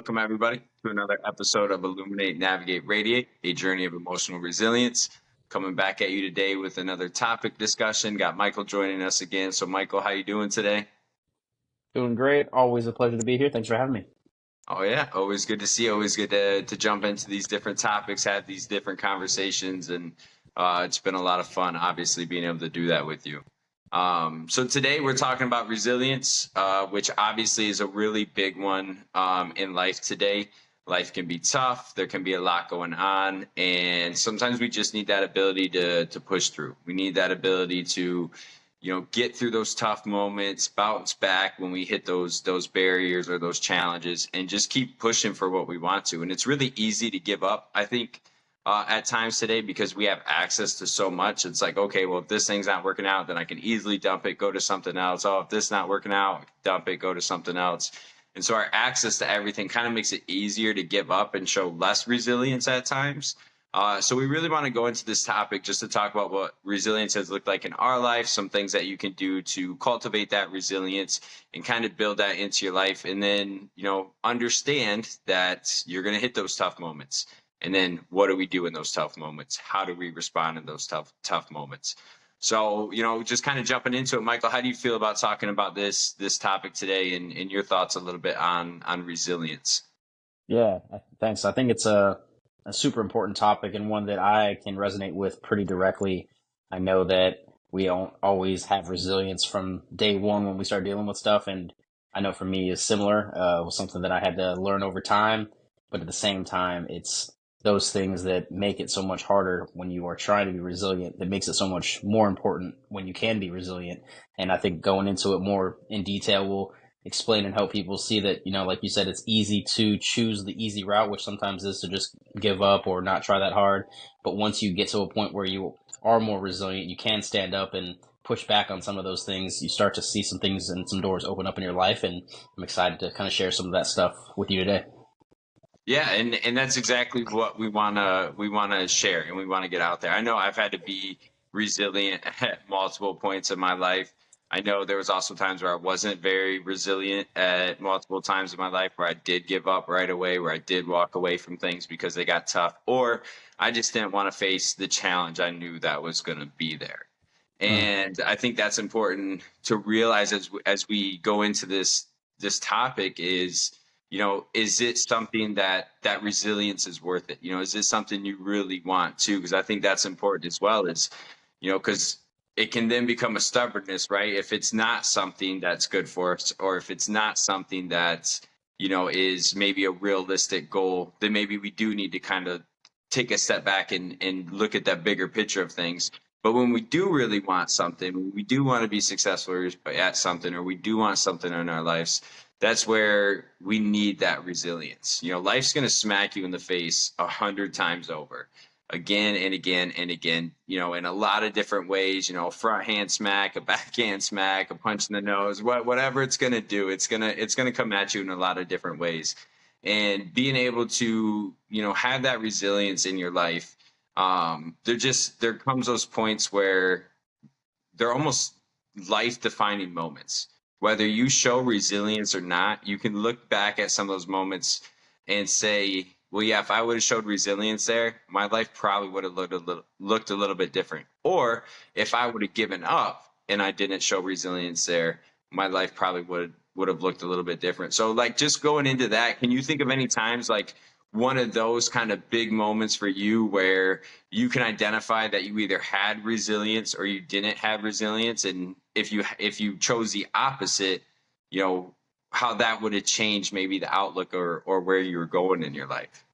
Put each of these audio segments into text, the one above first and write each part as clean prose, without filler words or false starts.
Welcome, everybody, to another episode of Illuminate, Navigate, Radiate, a journey of emotional resilience. Coming back at you today with another topic discussion. Got Michael joining us again. So, Michael, how you doing today? Doing great. Always a pleasure to be here. Thanks for having me. Oh, yeah. Always good to see you. Always good to jump into these different topics, have these different conversations. And it's been a lot of fun, obviously, being able to do that with you. So today we're talking about resilience, which obviously is a really big one in life today. Life can be tough. There can be a lot going on. And sometimes we just need that ability to push through. We need that ability to, get through those tough moments, bounce back when we hit those barriers or those challenges, and just keep pushing for what we want to. And it's really easy to give up, I think, at times today, because we have access to so much. It's like, okay, well, if this thing's not working out, then I can easily dump it, go to something else. Oh, if this is not working out, dump it, go to something else. And so our access to everything kind of makes it easier to give up and show less resilience at times. So we really want to go into this topic just to talk about what resilience has looked like in our life, some things that you can do to cultivate that resilience and kind of build that into your life. And then, understand that you're going to hit those tough moments. And then what do we do in those tough moments? How do we respond in those tough moments? So, just kind of jumping into it, Michael, how do you feel about talking about this topic today and your thoughts a little bit on resilience? Yeah, thanks. I think it's a super important topic and one that I can resonate with pretty directly. I know that we don't always have resilience from day one when we start dealing with stuff. And I know for me is similar. It was something that I had to learn over time. But at the same time, it's those things that make it so much harder when you are trying to be resilient, that makes it so much more important when you can be resilient. And I think going into it more in detail will explain and help people see that, like you said, it's easy to choose the easy route, which sometimes is to just give up or not try that hard. But once you get to a point where you are more resilient, you can stand up and push back on some of those things. You start to see some things and some doors open up in your life. And I'm excited to kind of share some of that stuff with you today. Yeah, and that's exactly what we wanna share and we want to get out there. I know I've had to be resilient at multiple points in my life. I know there was also times where I wasn't very resilient at multiple times in my life, where I did give up right away, where I did walk away from things because they got tough, or I just didn't want to face the challenge I knew that was going to be there. And I think that's important to realize as we go into this topic is it something that resilience is worth it? Is it something you really want to? Because I think that's important as well, is, because it can then become a stubbornness, right? If it's not something that's good for us, or if it's not something that, is maybe a realistic goal, then maybe we do need to kind of take a step back and look at that bigger picture of things. But when we do really want something, when we do want to be successful at something, or we do want something in our lives, that's where we need that resilience. Life's going to smack you in the face 100 times over, again and again and again, in a lot of different ways, front hand smack, a backhand smack, a punch in the nose, whatever it's going to do, it's going to come at you in a lot of different ways. And being able to, have that resilience in your life, there comes those points where they're almost life defining moments. Whether you show resilience or not, you can look back at some of those moments and say, well, yeah, if I would have showed resilience there, my life probably would have looked a little bit different. Or if I would have given up and I didn't show resilience there, my life probably would have looked a little bit different. So, like, just going into that, can you think of any times, like, one of those kind of big moments for you where you can identify that you either had resilience or you didn't have resilience? And if you chose the opposite, how that would have changed maybe the outlook or where you were going in your life?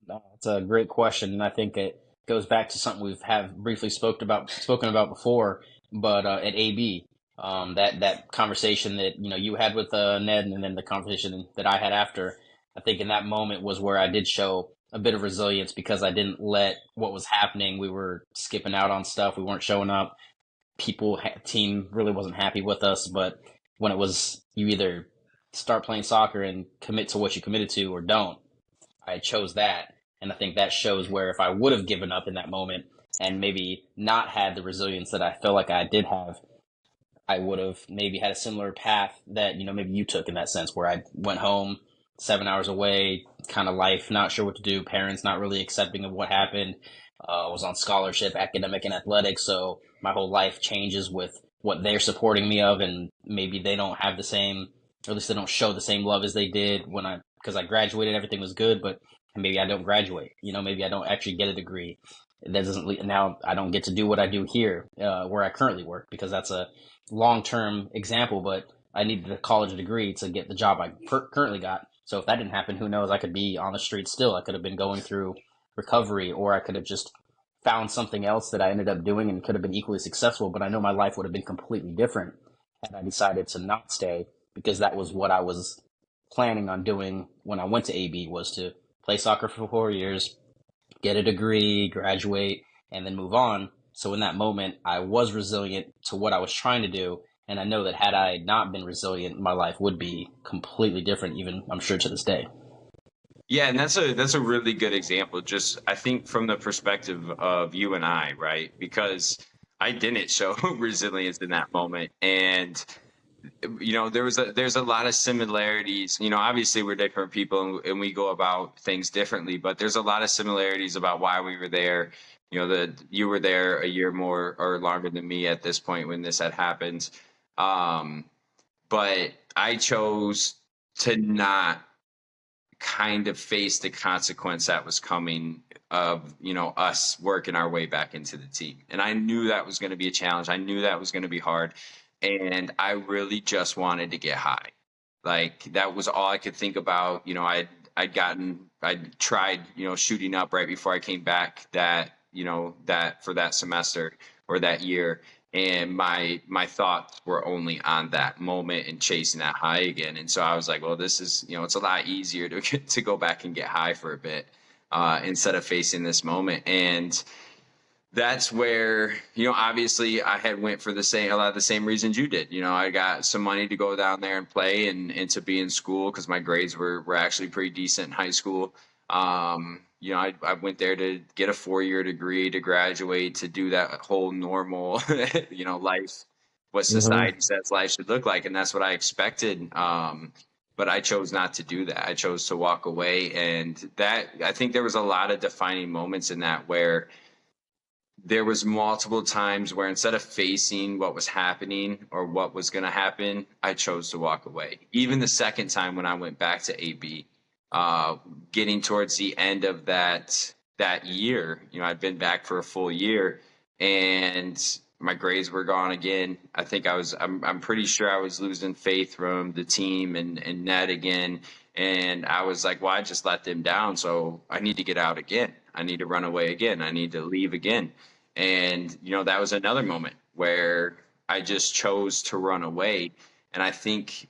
No, that's a great question. And I think it goes back to something we've have briefly spoken about before, but at AB, that conversation that, you had with Ned, and then the conversation that I had after, I think in that moment was where I did show a bit of resilience, because I didn't let what was happening. We were skipping out on stuff. We weren't showing up. Team really wasn't happy with us. But when it was, you either start playing soccer and commit to what you committed to, or don't, I chose that. And I think that shows where if I would have given up in that moment and maybe not had the resilience that I felt like I did have, I would have maybe had a similar path that, maybe you took, in that sense, where I went home, 7 hours away, kind of life, not sure what to do, parents not really accepting of what happened. Was on scholarship, academic and athletics, so my whole life changes with what they're supporting me of, and maybe they don't have the same, or at least they don't show the same love as they did when because I graduated, everything was good, but maybe I don't graduate, maybe I don't actually get a degree. That doesn't now I don't get to do what I do here, where I currently work, because that's a long-term example, but I needed a college degree to get the job I currently got. So if that didn't happen, who knows? I could be on the street still. I could have been going through recovery, or I could have just found something else that I ended up doing and could have been equally successful. But I know my life would have been completely different had I decided to not stay, because that was what I was planning on doing when I went to AB, was to play soccer for 4 years, get a degree, graduate, and then move on. So in that moment, I was resilient to what I was trying to do. And I know that had I not been resilient, my life would be completely different, even I'm sure to this day. Yeah, and that's a really good example. Just I think from the perspective of you and I, right? Because I didn't show resilience in that moment, and there's a lot of similarities. Obviously we're different people and we go about things differently, but there's a lot of similarities about why we were there. You were there a year more or longer than me at this point when this had happened. But I chose to not kind of face the consequence that was coming of us working our way back into the team, and I knew that was going to be a challenge. I knew that was going to be hard, and I really just wanted to get high. Like, that was all I could think about. I'd tried shooting up right before I came back, that for that semester or that year, and my thoughts were only on that moment and chasing that high again. And so I was like, well, this is, it's a lot easier to go back and get high for a bit, instead of facing this moment. And that's where, obviously I had went for a lot of the same reasons you did. I got some money to go down there and play and to be in school, because my grades were actually pretty decent in high school. I went there to get a 4-year degree, to graduate, to do that whole normal, life, what society says life should look like. And that's what I expected. But I chose not to do that. I chose to walk away. And I think there was a lot of defining moments in that, where there was multiple times where instead of facing what was happening or what was going to happen, I chose to walk away. Even the second time when I went back to AB, getting towards the end of that year, I'd been back for a full year and my grades were gone again. I think I'm pretty sure I was losing faith from the team and Ned again. And I was like, well, I just let them down, so I need to get out again. I need to run away again. I need to leave again. And, that was another moment where I just chose to run away. And I think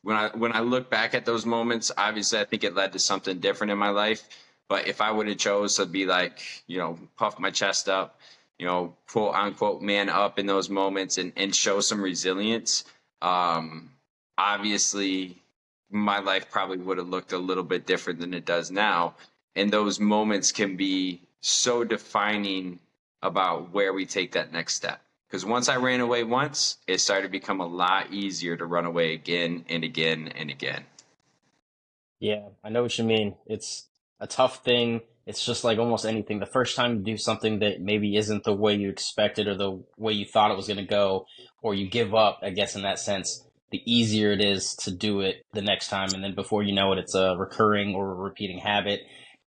when I look back at those moments, obviously I think it led to something different in my life. But if I would have chose to be like, puff my chest up, quote unquote, man up in those moments and show some resilience, obviously my life probably would have looked a little bit different than it does now. And those moments can be so defining about where we take that next step. Because once I ran away once, it started to become a lot easier to run away again and again and again. Yeah, I know what you mean. It's a tough thing. It's just like almost anything. The first time you do something that maybe isn't the way you expected or the way you thought it was going to go, or you give up, I guess, in that sense, the easier it is to do it the next time. And then before you know it, it's a recurring or a repeating habit.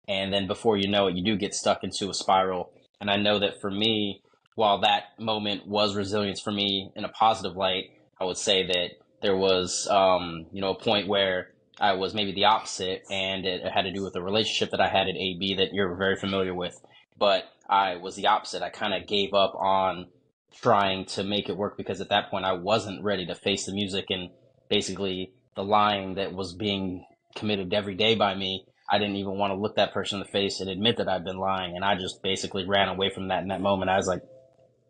And then before you know it, you do get stuck into a spiral. And I know that for me, while that moment was resilience for me in a positive light, I would say that there was, a point where I was maybe the opposite, and it had to do with a relationship that I had at AB that you're very familiar with. But I was the opposite. I kind of gave up on trying to make it work, because at that point I wasn't ready to face the music, and basically the lying that was being committed every day by me. I didn't even want to look that person in the face and admit that I'd been lying. And I just basically ran away from that in that moment. I was like,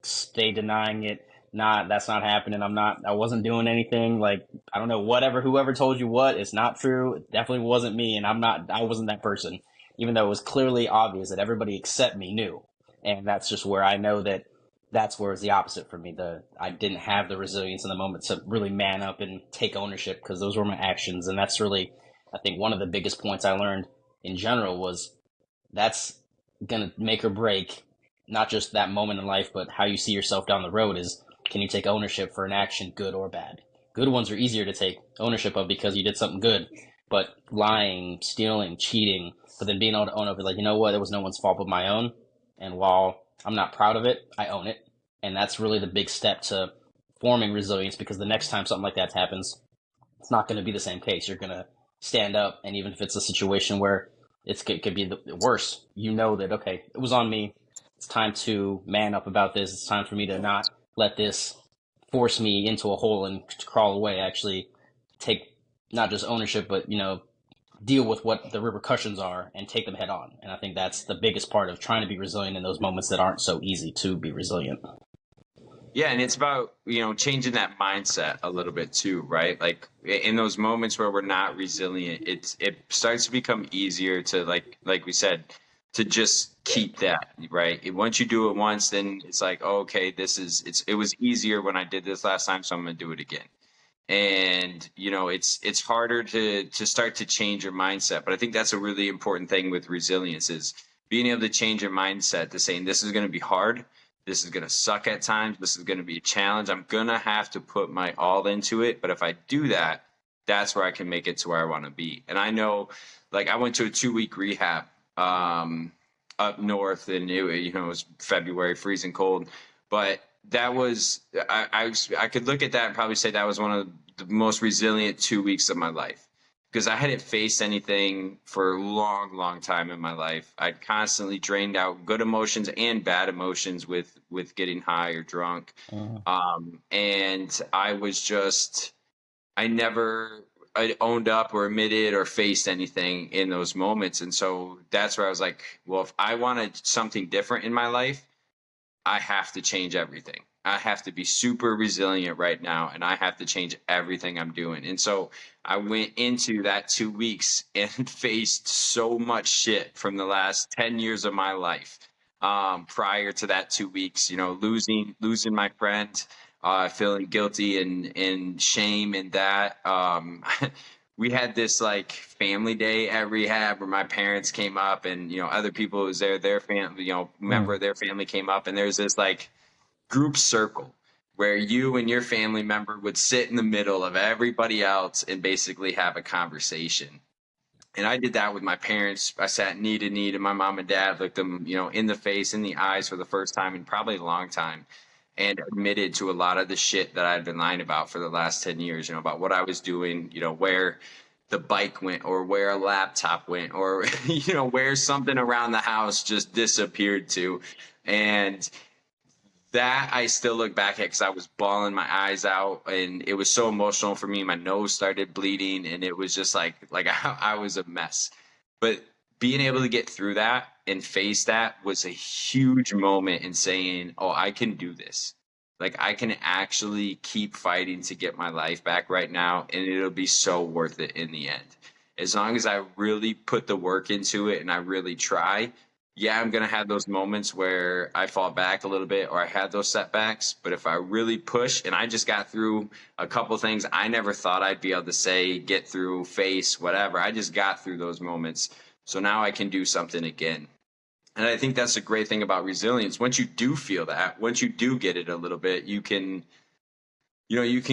stay denying it. That's not happening. I wasn't doing anything. Like, I don't know, whoever told you what, it's not true. It definitely wasn't me. And I wasn't that person, even though it was clearly obvious that everybody except me knew. And that's just where I know that that's where it's the opposite for me. I didn't have the resilience in the moment to really man up and take ownership, because those were my actions. And that's really, I think one of the biggest points I learned in general was that's going to make or break not just that moment in life, but how you see yourself down the road is, can you take ownership for an action, good or bad? Good ones are easier to take ownership of because you did something good, but lying, stealing, cheating, but then being able to own up, like, you know what, it was no one's fault but my own. And while I'm not proud of it, I own it. And that's really the big step to forming resilience, because the next time something like that happens, it's not going to be the same case. You're going to stand up, and even if it's a situation where it could be the worse, you know that, okay, it was on me. It's time to man up about this. It's time for me to not let this force me into a hole and to crawl away. Actually take not just ownership, but, deal with what the repercussions are and take them head on. And I think that's the biggest part of trying to be resilient in those moments that aren't so easy to be resilient. Yeah, and it's about, changing that mindset a little bit too, right? Like in those moments where we're not resilient, it starts to become easier to, like we said, to just keep that, right? Once you do it once, then it's like, oh, okay, it was easier when I did this last time, so I'm gonna do it again. And it's harder to start to change your mindset, but I think that's a really important thing with resilience, is being able to change your mindset to saying, this is going to be hard, this is going to suck at times, this is going to be a challenge, I'm going to have to put my all into it, but if I do that, that's where I can make it to where I want to be. And I know, like, I went to a 2-week rehab up north, and it was February, freezing cold, but that was, I could look at that and probably say that was one of the most resilient 2 weeks of my life, because I hadn't faced anything for a long, long time in my life. I'd constantly drained out good emotions and bad emotions with getting high or drunk. And I owned up or admitted or faced anything in those moments. And so that's where I was like, well, if I wanted something different in my life, I have to change everything. I have to be super resilient right now, and I have to change everything I'm doing. And so I went into that 2 weeks and faced so much shit from the last 10 years of my life. Prior to that 2 weeks, losing my friend, feeling guilty and shame in that. We had this like family day at rehab where my parents came up, and other people who was there, their family, member of their family came up, and there's this like group circle where you and your family member would sit in the middle of everybody else and basically have a conversation. And I did that with my parents. I sat knee to knee, and my mom and dad looked them, in the face, in the eyes for the first time in probably a long time, and admitted to a lot of the shit that I'd been lying about for the last 10 years, about what I was doing, where the bike went, or where a laptop went, or, where something around the house just disappeared to. And that I still look back at, because I was bawling my eyes out, and it was so emotional for me. My nose started bleeding, and it was just like I was a mess. But being able to get through that and face that was a huge moment in saying, oh, I can do this. Like, I can actually keep fighting to get my life back right now, and it'll be so worth it in the end. As long as I really put the work into it and I really try, yeah, I'm going to have those moments where I fall back a little bit, or I have those setbacks. But if I really push, and I just got through a couple things I never thought I'd be able to say, get through, face, whatever. I just got through those moments. So now I can do something again. And I think that's a great thing about resilience. Once you do feel that, once you do get it a little bit, you can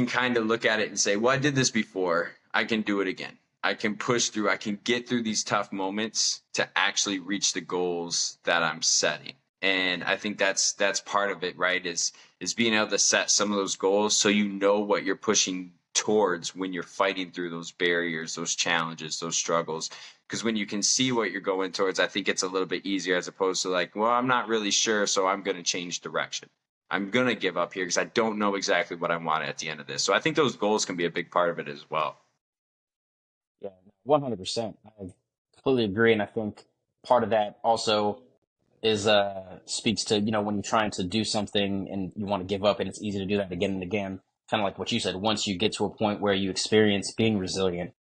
kind of look at it and say, well, I did this before, I can do it again. I can push through, I can get through these tough moments to actually reach the goals that I'm setting. And I think that's part of it, right? Is being able to set some of those goals so you know what you're pushing towards when you're fighting through those barriers, those challenges, those struggles. Because when you can see what you're going towards, I think it's a little bit easier, as opposed to like, well, I'm not really sure, so I'm going to change direction. I'm going to give up here because I don't know exactly what I want at the end of this. So I think those goals can be a big part of it as well. Yeah, 100%. I completely agree. And I think part of that also is speaks to, when you're trying to do something and you want to give up, and it's easy to do that again and again. Kind of like what you said, once you get to a point where you experience being resilient,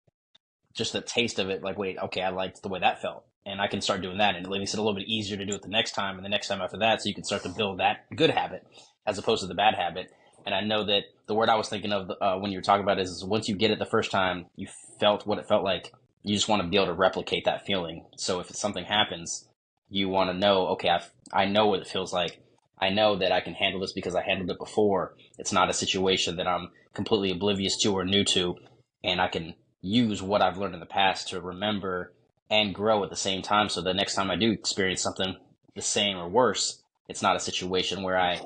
just the taste of it, like, wait, okay, I liked the way that felt, and I can start doing that. And it makes it a little bit easier to do it the next time and the next time after that. So you can start to build that good habit as opposed to the bad habit. And I know that the word I was thinking of when you were talking about is once you get it the first time, you felt what it felt like you just want to be able to replicate that feeling. So if something happens, you want to know, okay, I know what it feels like. I know that I can handle this because I handled it before. It's not a situation that I'm completely oblivious to or new to, and I can use what I've learned in the past to remember and grow at the same time. So the next time I do experience something the same or worse, it's not a situation where I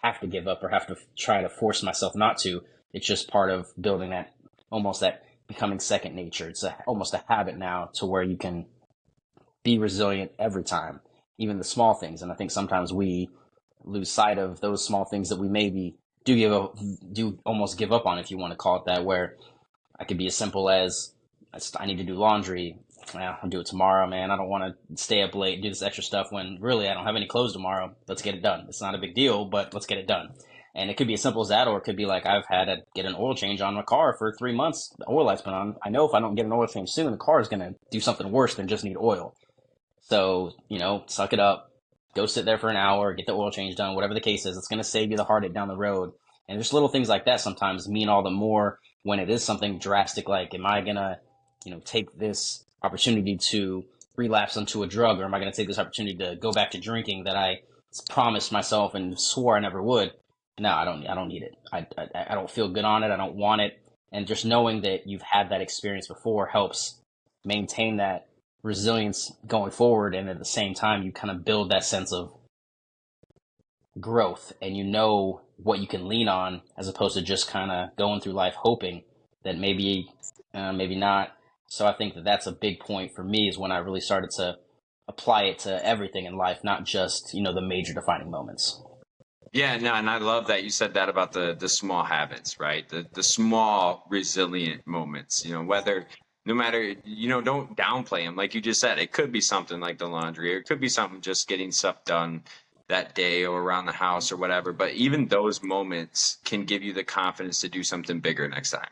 have to give up or have to try to force myself not to. It's just part of building that, almost that becoming second nature. It's almost a habit now to where you can be resilient every time, even the small things. And I think sometimes we lose sight of those small things that we maybe do almost give up on, if you want to call it that, where I could be as simple as I need to do laundry. Well, I'll do it tomorrow, man. I don't want to stay up late and do this extra stuff when really I don't have any clothes tomorrow. Let's get it done. It's not a big deal, but let's get it done. And it could be as simple as that, or it could be like I've had to get an oil change on my car for 3 months. The oil light's been on. I know if I don't get an oil change soon, the car is going to do something worse than just need oil. So, suck it up, go sit there for an hour, get the oil change done, whatever the case is. It's going to save you the heartache down the road. And just little things like that sometimes mean all the more when it is something drastic, like, am I going to, take this opportunity to relapse into a drug, or am I going to take this opportunity to go back to drinking that I promised myself and swore I never would? No, I don't need it. I don't feel good on it. I don't want it. And just knowing that you've had that experience before helps maintain that resilience going forward. And at the same time, you kind of build that sense of growth, and you know what you can lean on, as opposed to just kind of going through life hoping that maybe not. So I think that that's a big point for me, is when I really started to apply it to everything in life, not just, the major defining moments. Yeah, no, and I love that you said that about the small habits, right? The small resilient moments, whether no matter, don't downplay them. Like you just said, it could be something like the laundry, or it could be something just getting stuff done that day or around the house or whatever. But even those moments can give you the confidence to do something bigger next time.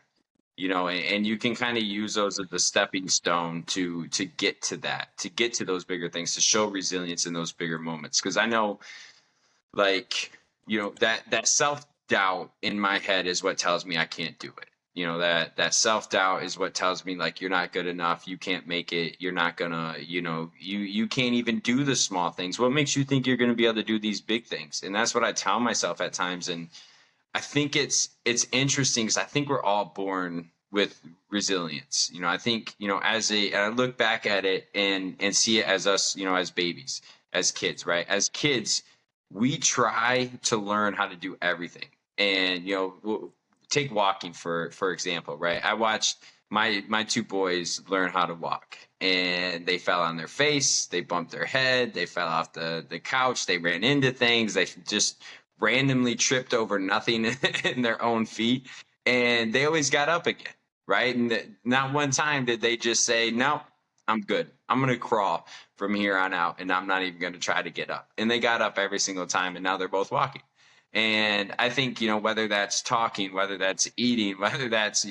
And you can kind of use those as the stepping stone to get to that, to get to those bigger things, to show resilience in those bigger moments. Because I know, like, that self-doubt in my head is what tells me I can't do it. That self-doubt is what tells me, like, you're not good enough, you can't make it, you're not gonna, you can't even do the small things. What makes you think you're gonna be able to do these big things? And that's what I tell myself at times. And I think it's interesting, because I think we're all born with resilience. I think, and I look back at it and see it as us, as babies, as kids, right? As kids, we try to learn how to do everything. And, take walking for example, right? I watched my two boys learn how to walk, and they fell on their face, they bumped their head, they fell off the couch, they ran into things, they just randomly tripped over nothing in their own feet, and they always got up again, right? And not one time did they just say, no, I'm good, I'm going to crawl from here on out, and I'm not even going to try to get up. And they got up every single time, and now they're both walking. And I think, whether that's talking, whether that's eating, whether that's,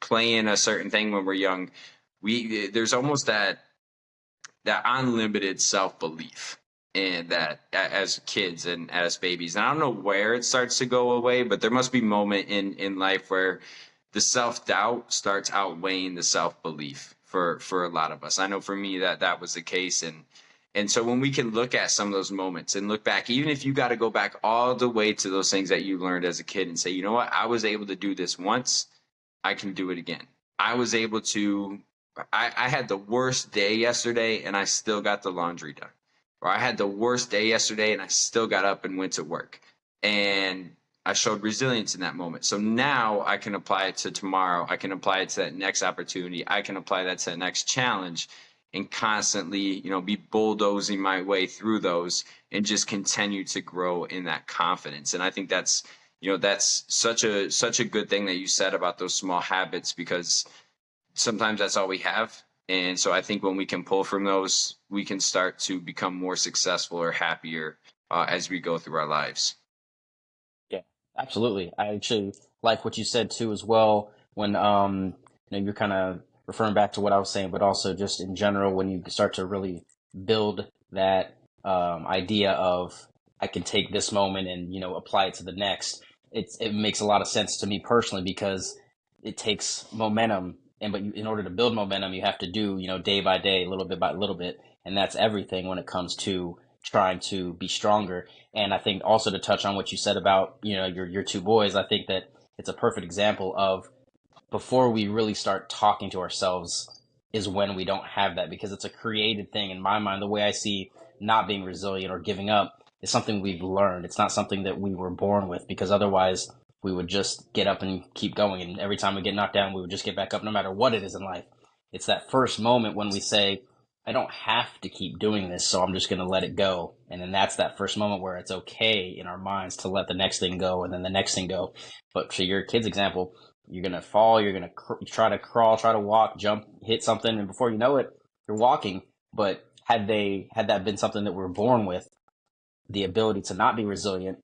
playing a certain thing when we're young, there's almost that unlimited self-belief, and that as kids and as babies. And I don't know where it starts to go away, but there must be a moment in life where the self-doubt starts outweighing the self-belief for a lot of us. I know for me that was the case. And so when we can look at some of those moments and look back, even if you got to go back all the way to those things that you learned as a kid, and say, you know what, I was able to do this once, I can do it again. I was able to, I had the worst day yesterday and I still got the laundry done. Or I had the worst day yesterday and I still got up and went to work. And I showed resilience in that moment. So now I can apply it to tomorrow. I can apply it to that next opportunity. I can apply that to the next challenge, and constantly, be bulldozing my way through those, and just continue to grow in that confidence. And I think that's such a good thing that you said about those small habits, because sometimes that's all we have. And so I think when we can pull from those, we can start to become more successful or happier as we go through our lives. Yeah, absolutely. I actually like what you said too, as well, when you're kind of referring back to what I was saying, but also just in general, when you start to really build that idea of, I can take this moment and apply it to the next. It makes a lot of sense to me personally, because it takes momentum but in order to build momentum, you have to do, day by day, little bit by little bit. And that's everything when it comes to trying to be stronger. And I think also to touch on what you said about, your two boys, I think that it's a perfect example of before we really start talking to ourselves is when we don't have that, because it's a created thing in my mind. The way I see not being resilient or giving up is something we've learned. It's not something that we were born with, because otherwise we would just get up and keep going. And every time we get knocked down, we would just get back up no matter what it is in life. It's that first moment when we say, I don't have to keep doing this, so I'm just going to let it go. And then that's that first moment where it's okay in our minds to let the next thing go and then the next thing go. But to your kid's example, you're going to fall, you're going to try to crawl, try to walk, jump, hit something, and before you know it, you're walking. But had that been something that we're born with, the ability to not be resilient,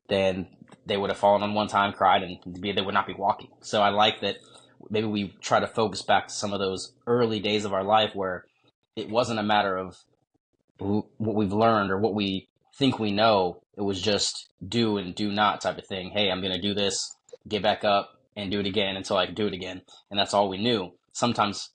then they would have fallen on one time, cried, and they would not be walking. So I like that maybe we try to focus back to some of those early days of our life where it wasn't a matter of what we've learned or what we think we know. It was just do and do not type of thing. Hey, I'm going to do this, get back up, and do it again until I can do it again. And that's all we knew. Sometimes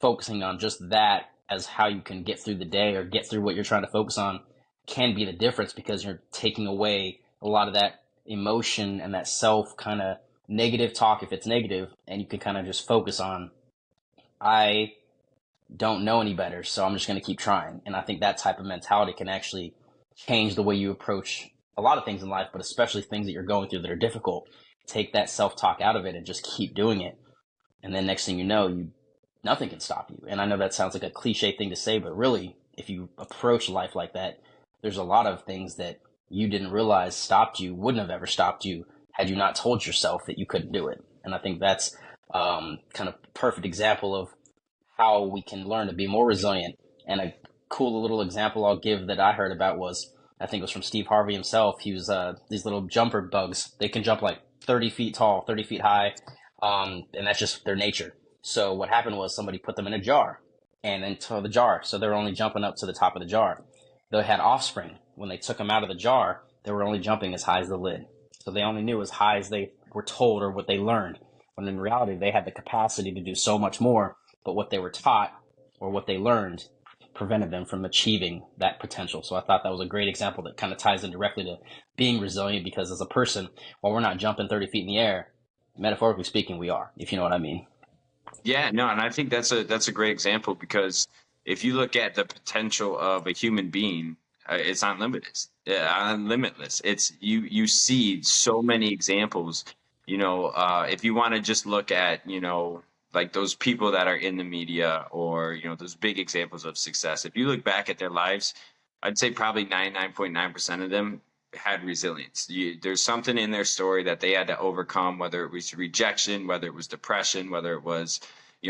focusing on just that as how you can get through the day or get through what you're trying to focus on can be the difference, because you're taking away a lot of that emotion and that self kind of negative talk if it's negative, and you can kind of just focus on, I don't know any better, so I'm just going to keep trying. And I think that type of mentality can actually change the way you approach a lot of things in life, but especially things that you're going through that are difficult. Take that self-talk out of it and just keep doing it. And then next thing you know, nothing can stop you. And I know that sounds like a cliche thing to say, but really, if you approach life like that, there's a lot of things that you didn't realize stopped you, wouldn't have ever stopped you had you not told yourself that you couldn't do it. And I think that's kind of perfect example of how we can learn to be more resilient. And a cool little example I'll give that I heard about was, I think it was from Steve Harvey himself. He was these little jumper bugs. They can jump like 30 feet tall, 30 feet high, and that's just their nature. So what happened was somebody put them in a jar and then to the jar. So they're only jumping up to the top of the jar. They had offspring. When they took them out of the jar, they were only jumping as high as the lid. So they only knew as high as they were told or what they learned. When in reality, they had the capacity to do so much more, but what they were taught or what they learned prevented them from achieving that potential. So I thought that was a great example that kind of ties in directly to being resilient, because as a person, while we're not jumping 30 feet in the air, metaphorically speaking, we are, if you know what I mean. Yeah, no, and I think that's a great example, because if you look at the potential of a human being, it's unlimited, limitless. It's you see so many examples. If you want to just look at, like those people that are in the media, or those big examples of success. If you look back at their lives, I'd say probably 99.9% of them had resilience. There's something in their story that they had to overcome, whether it was rejection, whether it was depression, whether it was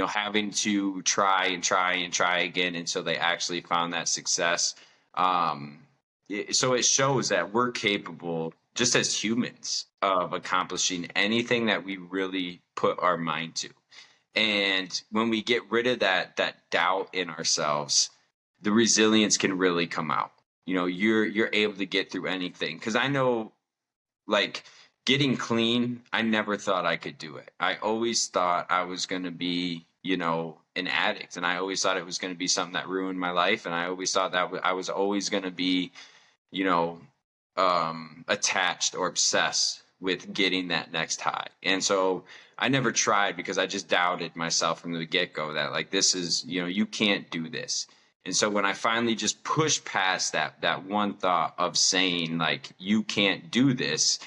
having to try and try and try again until they actually found that success. So it shows that we're capable, just as humans, of accomplishing anything that we really put our mind to. And when we get rid of that doubt in ourselves, the resilience can really come out. You're able to get through anything. Because I know, like, getting clean, I never thought I could do it. I always thought I was going to be, an addict, and I always thought it was going to be something that ruined my life, and I always thought that I was always going to be, attached or obsessed with getting that next high. And so I never tried, because I just doubted myself from the get-go that, like, this is, you can't do this. And so when I finally just pushed past that one thought of saying, like, you can't do this,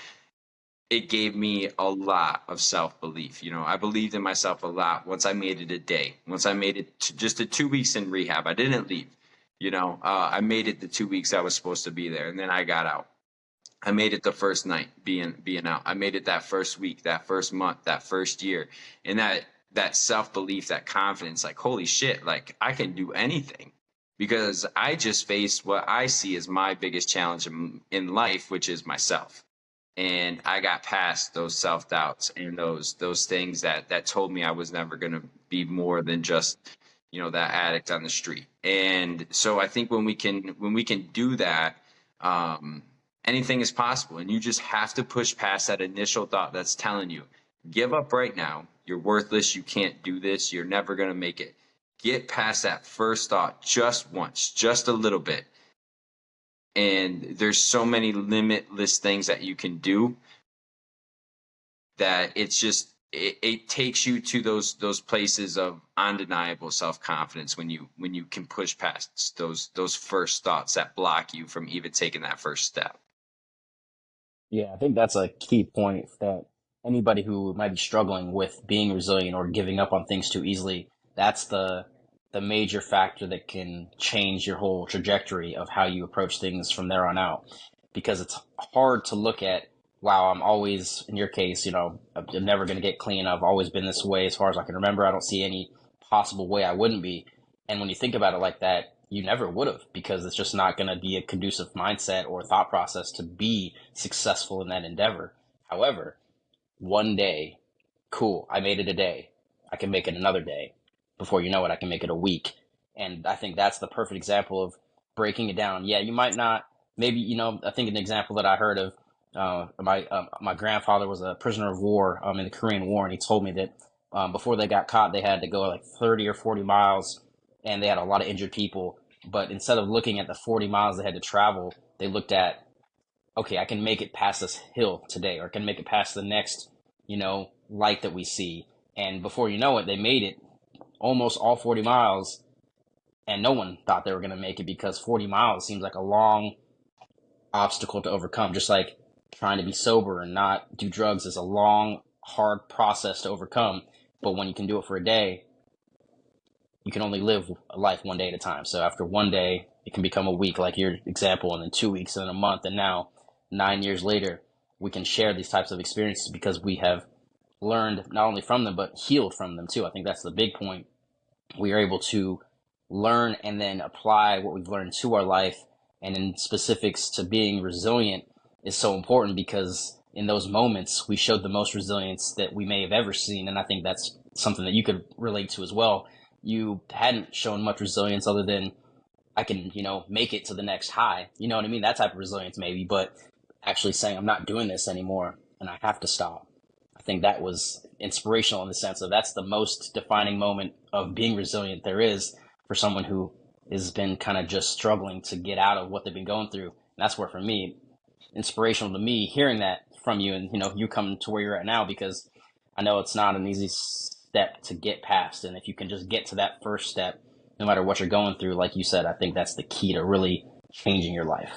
it gave me a lot of self-belief. I believed in myself a lot once I made it a day. Once I made it to just 2 weeks in rehab, I didn't leave. I made it the 2 weeks I was supposed to be there, and then I got out. I made it the first night being out. I made it that first week, that first month, that first year. And that self-belief, that confidence, like, holy shit, like, I can do anything, because I just faced what I see as my biggest challenge in life, which is myself. And I got past those self-doubts and those things that told me I was never going to be more than just, that addict on the street. And so I think when we can do that, anything is possible. And you just have to push past that initial thought that's telling you Give up right now. You're worthless. You can't do this. You're never going to make it. Get past that first thought just once, just a little bit. And there's so many limitless things that you can do that it takes you to those places of undeniable self-confidence when you can push past those first thoughts that block you from even taking that first step. Yeah, I think that's a key point that anybody who might be struggling with being resilient or giving up on things too easily, that's the major factor that can change your whole trajectory of how you approach things from there on out. Because it's hard to look at, wow, I'm always, in your case, I'm never going to get clean. I've always been this way as far as I can remember. I don't see any possible way I wouldn't be. And when you think about it like that, you never would have, because it's just not going to be a conducive mindset or thought process to be successful in that endeavor. However, one day, cool, I made it a day. I can make it another day. Before you know it, I can make it a week. And I think that's the perfect example of breaking it down. Yeah, you might not, maybe, I think an example that I heard of, my grandfather was a prisoner of war in the Korean War, and he told me that before they got caught, they had to go like 30 or 40 miles, and they had a lot of injured people. But instead of looking at the 40 miles they had to travel, they looked at, okay, I can make it past this hill today, or I can make it past the next, light that we see. And before you know it, they made it almost all 40 miles, and no one thought they were going to make it, because 40 miles seems like a long obstacle to overcome. Just like trying to be sober and not do drugs is a long, hard process to overcome. But when you can do it for a day, you can only live a life one day at a time. So after one day, it can become a week, like your example, and then 2 weeks, and then a month. And now, 9 years later, we can share these types of experiences because we have learned not only from them, but healed from them too. I think that's the big point. We are able to learn and then apply what we've learned to our life. And in specifics to being resilient is so important, because in those moments, we showed the most resilience that we may have ever seen. And I think that's something that you could relate to as well. You hadn't shown much resilience other than, I can, make it to the next high. You know what I mean? That type of resilience maybe, but actually saying, I'm not doing this anymore and I have to stop. I think that was inspirational in the sense of that's the most defining moment of being resilient there is for someone who has been kind of just struggling to get out of what they've been going through. And that's where, for me, inspirational to me hearing that from you, and you come to where you're at now, because I know it's not an easy step to get past. And if you can just get to that first step, no matter what you're going through, like you said, I think that's the key to really changing your life.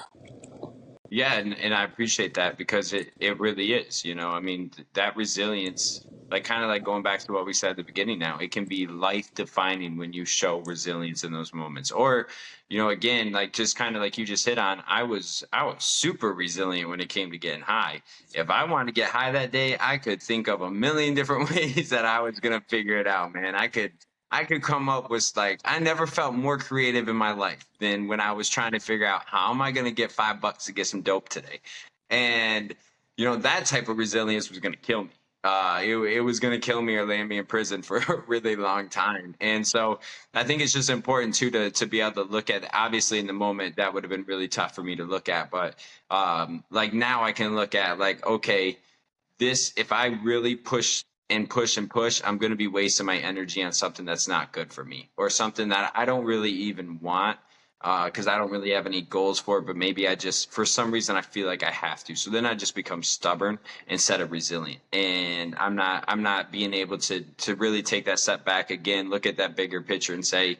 Yeah, and I appreciate that, because it really is, I mean, that resilience, like kind of like going back to what we said at the beginning now, it can be life defining when you show resilience in those moments. Or, again, like just kind of like you just hit on, I was super resilient when it came to getting high. If I wanted to get high that day, I could think of a million different ways that I was gonna figure it out, man. I could come up with, like, I never felt more creative in my life than when I was trying to figure out how am I going to get $5 to get some dope today. And, that type of resilience was going to kill me. It was going to kill me or land me in prison for a really long time. And so I think it's just important too, to be able to look at, obviously in the moment that would have been really tough for me to look at. But like now I can look at, like, okay, if I really push and push and push, I'm going to be wasting my energy on something that's not good for me, or something that I don't really even want, because I don't really have any goals for it, but maybe I just, for some reason, I feel like I have to. So then I just become stubborn instead of resilient. And I'm not being able to really take that step back again, look at that bigger picture and say,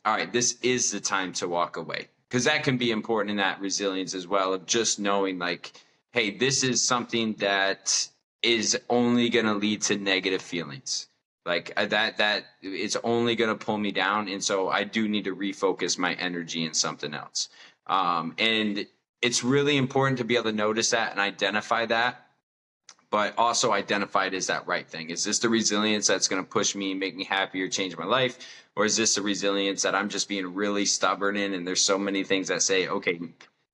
all right, this is the time to walk away. Because that can be important in that resilience as well, of just knowing, like, hey, this is something that is only going to lead to negative feelings, like that it's only going to pull me down. And so I do need to refocus my energy in something else. And it's really important to be able to notice that and identify that, but also identify it as that right thing. Is this the resilience that's going to push me, make me happier, change my life? Or is this the resilience that I'm just being really stubborn in? And there's so many things that say, okay,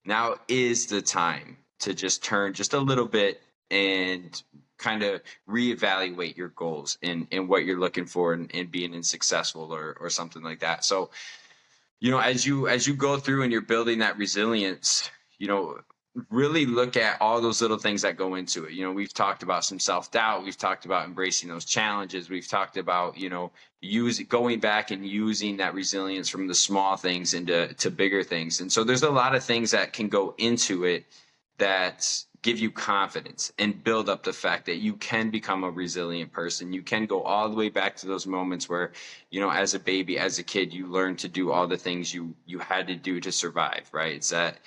now is the time to just turn just a little bit and kind of reevaluate your goals and what you're looking for and being successful or something like that. So, as you go through and you're building that resilience, really look at all those little things that go into it. You know, we've talked about some self-doubt, we've talked about embracing those challenges, we've talked about, you know, going back and using that resilience from the small things into bigger things. And so there's a lot of things that can go into it that give you confidence and build up the fact that you can become a resilient person. You can go all the way back to those moments where, you know, as a baby, as a kid, you learned to do all the things you had to do to survive, right? It's that,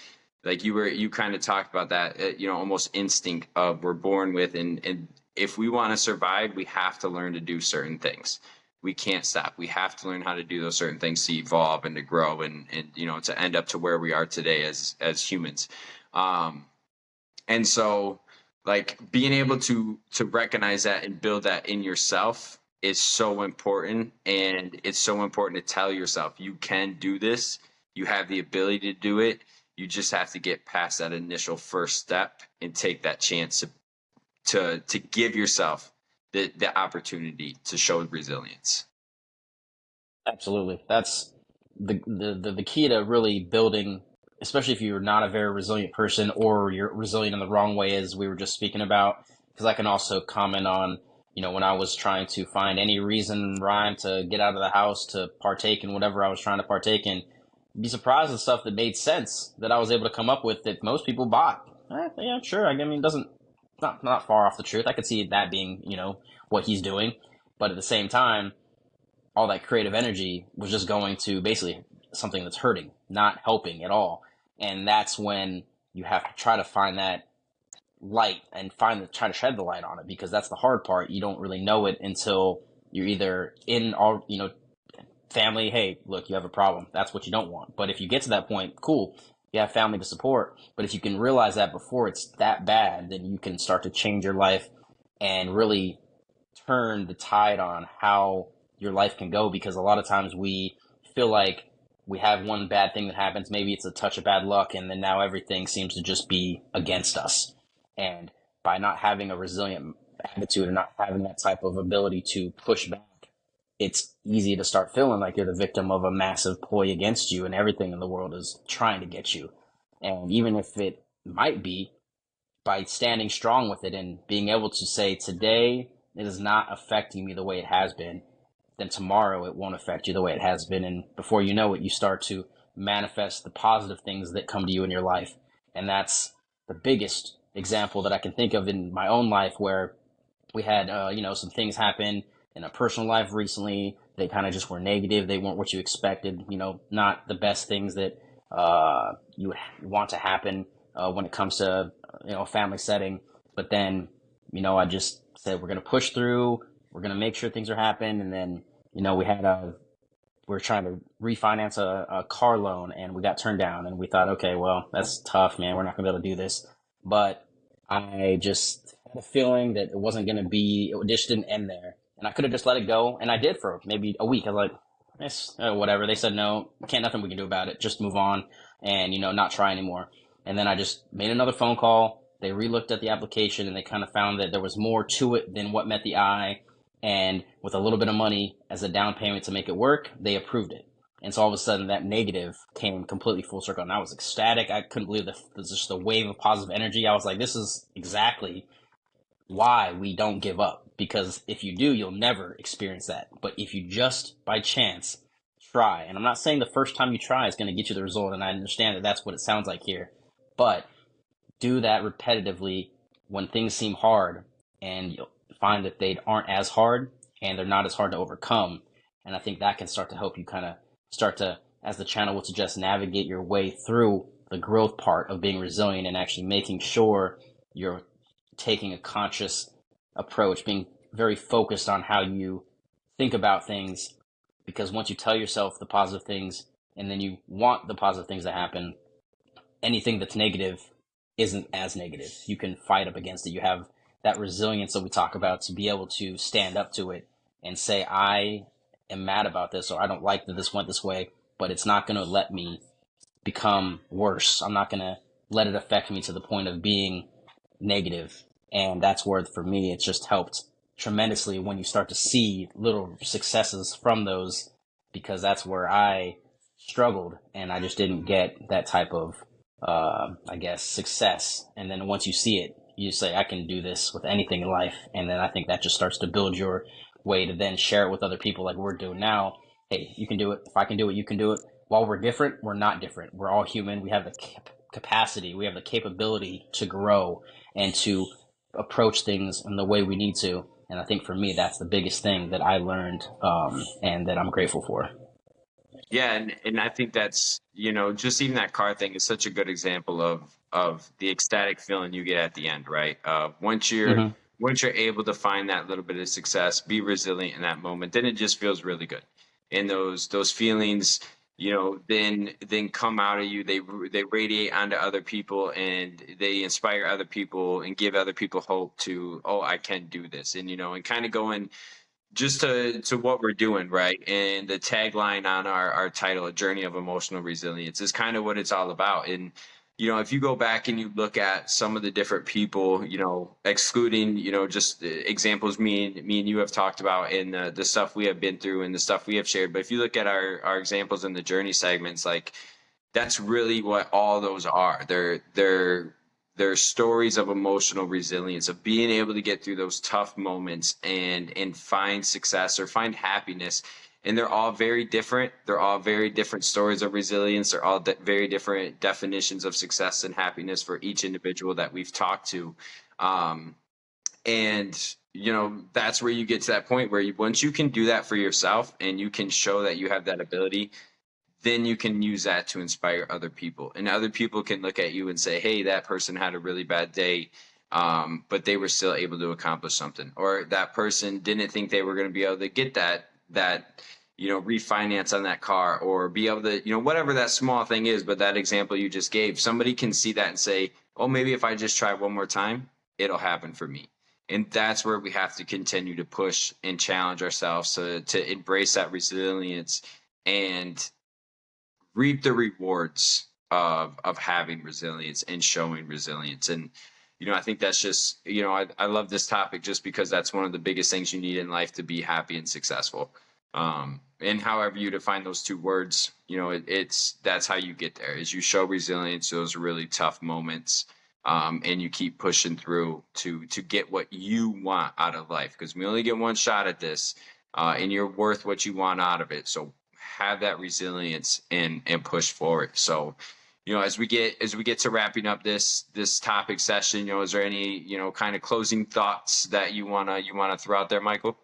like, you kind of talked about that, you know, almost instinct of we're born with, and if we want to survive, we have to learn to do certain things. We can't stop. We have to learn how to do those certain things to evolve and to grow, and you know, to end up to where we are today as humans. um and so, like, being able to recognize that and build that in yourself is so important. And it's so important to tell yourself you can do this. You have the ability to do it. You just have to get past that initial first step and take that chance to give yourself the opportunity to show resilience. Absolutely. That's the key to really building, especially if you're not a very resilient person or you're resilient in the wrong way, as we were just speaking about. Because I can also comment on, you know, when I was trying to find any reason, rhyme to get out of the house to partake in whatever I was trying to partake in, be surprised at stuff that made sense that I was able to come up with that most people bought. Yeah, sure. I mean, it doesn't, not far off the truth. I could see that being, you know, what he's doing. But at the same time, all that creative energy was just going to basically something that's hurting, not helping at all. And that's when you have to try to find that light and try to shed the light on it, because that's the hard part. You don't really know it until you're either in all, you know, family, hey, look, you have a problem. That's what you don't want. But if you get to that point, cool, you have family to support. But if you can realize that before it's that bad, then you can start to change your life and really turn the tide on how your life can go. Because a lot of times we feel like we have one bad thing that happens, maybe it's a touch of bad luck, and then now everything seems to just be against us. And by not having a resilient attitude and not having that type of ability to push back, it's easy to start feeling like you're the victim of a massive ploy against you and everything in the world is trying to get you. And even if it might be, by standing strong with it and being able to say, today it is not affecting me the way it has been, then tomorrow it won't affect you the way it has been. And before you know it, you start to manifest the positive things that come to you in your life. And that's the biggest example that I can think of in my own life, where we had, you know, some things happen in a personal life recently. They kind of just were negative. They weren't what you expected, you know, not the best things that you would want to happen when it comes to, you know, a family setting. But then, you know, I just said, we're going to push through. We're going to make sure things are happening. And then, you know, we're trying to refinance a car loan, and we got turned down, and we thought, okay, well, that's tough, man. We're not going to be able to do this. But I just had a feeling that it wasn't going to be, it just didn't end there. And I could have just let it go. And I did for maybe a week. I was like, whatever. They said, no, can't, nothing we can do about it. Just move on and, you know, not try anymore. And then I just made another phone call. They relooked at the application, and they kind of found that there was more to it than what met the eye. And with a little bit of money as a down payment to make it work, they approved it. And so all of a sudden that negative came completely full circle, and I was ecstatic. I couldn't believe just a wave of positive energy. I was like, this is exactly why we don't give up, because if you do, you'll never experience that. But if you just by chance try, and I'm not saying the first time you try is going to get you the result, and I understand that that's what it sounds like here, but do that repetitively when things seem hard, and you'll find that they aren't as hard, and they're not as hard to overcome. And I think that can start to help you kind of start to, as the channel would suggest, navigate your way through the growth part of being resilient and actually making sure you're taking a conscious approach, being very focused on how you think about things. Because once you tell yourself the positive things and then you want the positive things to happen, anything that's negative isn't as negative. You can fight up against it. You have that resilience that we talk about to be able to stand up to it and say, I am mad about this, or I don't like that this went this way, but it's not going to let me become worse. I'm not going to let it affect me to the point of being negative. And that's where, for me, it's just helped tremendously when you start to see little successes from those, because that's where I struggled, and I just didn't get that type of I guess, success. And then once you see it, you say, I can do this with anything in life. And then I think that just starts to build your way to then share it with other people like we're doing now. Hey, you can do it. If I can do it, you can do it. While we're different, we're not different. We're all human. We have the capacity, we have the capability to grow and to approach things in the way we need to. And I think for me, that's the biggest thing that I learned, and that I'm grateful for. Yeah, and I think that's, just even that car thing is such a good example of the ecstatic feeling you get at the end, right? Hmm. Once you're able to find that little bit of success, be resilient in that moment, then it just feels really good. And those feelings, then come out of you. They radiate onto other people, and they inspire other people and give other people hope to, oh, I can do this. And and kind of going just to what we're doing, right? And the tagline on our title, A Journey of Emotional Resilience, is kind of what it's all about. And if you go back and you look at some of the different people, excluding just examples me and you have talked about, and the stuff we have been through and the stuff we have shared, but if you look at our examples in the journey segments, like, that's really what all those are. They're stories of emotional resilience, of being able to get through those tough moments and find success or find happiness. And they're all very different. They're all very different stories of resilience. They're all very different definitions of success and happiness for each individual that we've talked to. Um, and that's where you get to that point where once you can do that for yourself and you can show that you have that ability, then you can use that to inspire other people. And other people can look at you and say, hey, that person had a really bad day, but they were still able to accomplish something. Or that person didn't think they were going to be able to get that refinance on that car, or be able to, whatever that small thing is. But that example you just gave, somebody can see that and say, oh, maybe if I just try one more time, it'll happen for me. And that's where we have to continue to push and challenge ourselves to embrace that resilience and reap the rewards of having resilience and showing resilience. And I think that's just, I love this topic just because that's one of the biggest things you need in life to be happy and successful. And however you define those two words, it's that's how you get there, is you show resilience, those really tough moments, and you keep pushing through to get what you want out of life, because we only get one shot at this, and you're worth what you want out of it. So have that resilience and push forward. So, as we get to wrapping up this topic session, is there any kind of closing thoughts that you wanna throw out there, Michael?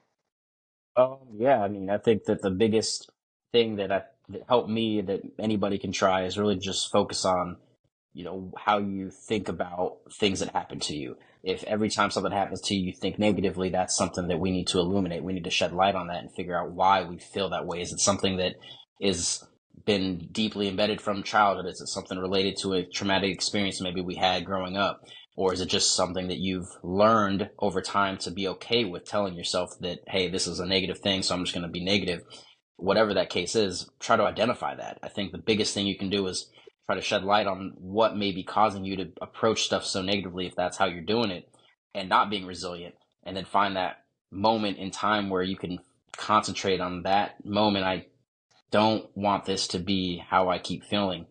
Yeah, I mean, I think that the biggest thing that helped me, that anybody can try, is really just focus on, how you think about things that happen to you. If every time something happens to you, you think negatively, that's something that we need to illuminate. We need to shed light on that and figure out why we feel that way. Is it something that is been deeply embedded from childhood? Is it something related to a traumatic experience maybe we had growing up? Or is it just something that you've learned over time to be okay with telling yourself that, hey, this is a negative thing, so I'm just going to be negative? Whatever that case is, try to identify that. I think the biggest thing you can do is try to shed light on what may be causing you to approach stuff so negatively, if that's how you're doing it, and not being resilient. And then find that moment in time where you can concentrate on that moment. I don't want this to be how I keep feeling.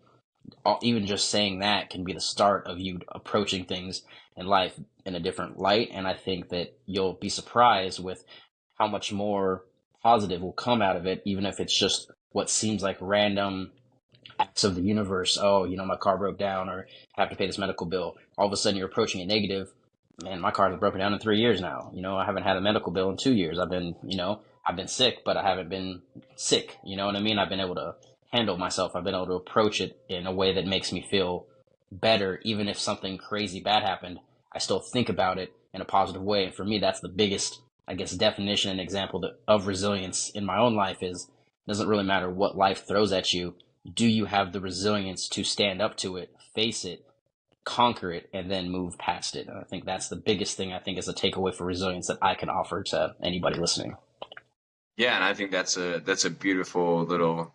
Even just saying that can be the start of you approaching things in life in a different light. And I think that you'll be surprised with how much more positive will come out of it, even if it's just what seems like random acts of the universe. Oh, my car broke down, or I have to pay this medical bill. All of a sudden you're approaching it negative. Man, my car has broken down in 3 years now. I haven't had a medical bill in 2 years. I've been sick, but I haven't been sick. You know what I mean? I've been able to handle myself. I've been able to approach it in a way that makes me feel better. Even if something crazy bad happened, I still think about it in a positive way. And for me, that's the biggest, I guess, definition and example of resilience in my own life. Is it doesn't really matter what life throws at you. Do you have the resilience to stand up to it, face it, conquer it, and then move past it? And I think that's the biggest thing, I think, is a takeaway for resilience that I can offer to anybody listening. Yeah, and I think that's a beautiful little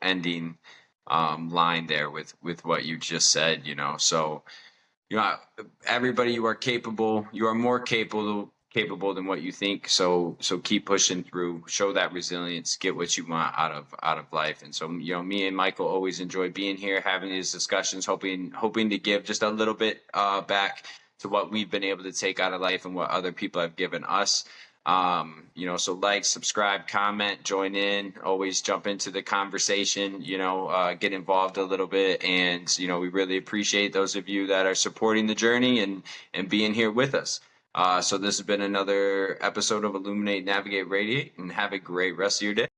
ending line there with what you just said. So, everybody, you are capable. You are more capable than what you think. So keep pushing through, show that resilience, get what you want out of life. And so, me and Michael always enjoy being here, having these discussions, hoping to give just a little bit back to what we've been able to take out of life and what other people have given us. So like, subscribe, comment, join in, always jump into the conversation, get involved a little bit. And, we really appreciate those of you that are supporting the journey and being here with us. So this has been another episode of Illuminate, Navigate, Radiate, and have a great rest of your day.